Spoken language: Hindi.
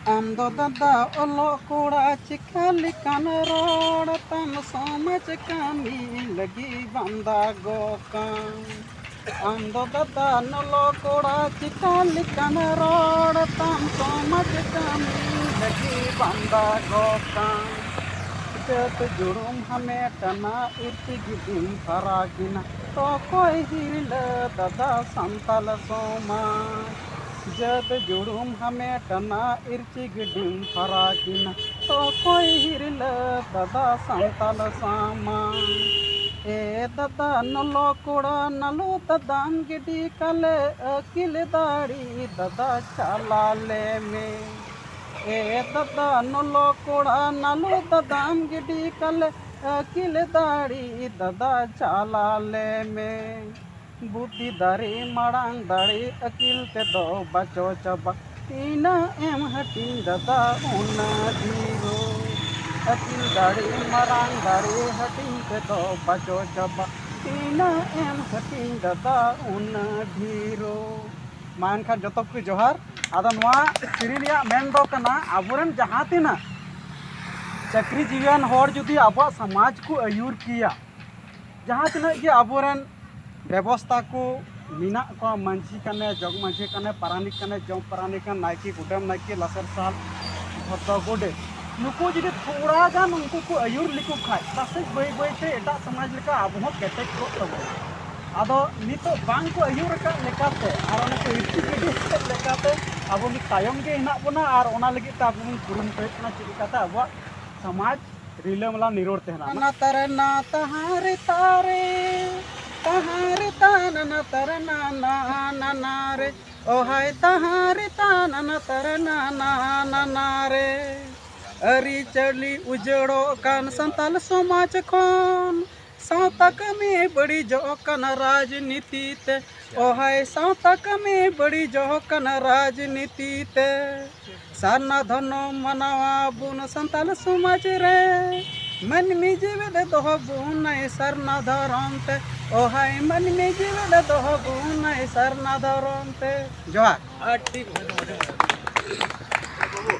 Ando dada olo kura cikali kan rod tam somaj kami lagi banda gokan. Ando dada nolo kura cikali kan rod tam somaj kami lagi banda gokan. Jat jurum hame tana irti gidim faragina to koi hirla dada santal somaj. जद जुड़ुम हमें टना इर्ची गिडिम फराकिना तो कोई हिरल ददा संतल सामा ए ददा नलो कुड़ा नलो ददाम गिडी कले अकिल दाड़ी ददा चाला ले में ए ददा नलो कुड़ा नलो ददाम गिडी कले अकिल दाड़ी ददा चाला ले में बुद्धि दारे माड़ांग दारे अकिल ते दो बचो चबा तीना एम हटिन ददा उना धीरो अकिल दारे माड़ांग दारे हटिन ते दो बचो चबा तीना एम हटिन ददा उना धीरो मान खा जतो को जोहार आदा नवा सिरिलिया मेन दो कना आबुरन जहां तिना चक्री जीवन होर जुदी आबा समाज को अयूर किया जहां तिना ये आबुरन व्यवस्था को मीना को मंझी कने जग मंझी कने पारानिक कने जम पारानिक कने नायकी गुडम नायकी लसर साल भत्ता गोडे नुको जदि थोड़ा गान उनको को अयूर लिको खाय तासे बय बय ते एटा समाज लेका अब हो केटेक को तबो आदो नितो बांग को अयूर का लेकाते आर ओना को इति गिडी लेकाते अब नि तायम गे हिना बना आर ओना लगी ता अब कुरुम पेटना चिकाता अब समाज रिलमला निरोड़ तेना ना तरे ना तहारे तारे तहारे ताना तरना ना ना रे ओ हाय तहारे ताना तरना ना रे अरी चली उजड़ो कान संताल समाज खोन सावता में बड़ी जो कन राजनीति ते ओ हाय सावता में बड़ी जो कन राजनीति ते सारना धनो मनावा बुन संताल समाज रे मन में जीवे दोह बुन सरना धरम ते ओ हाय मन में जीवे दोह बुन सरना धरम ते जोहार।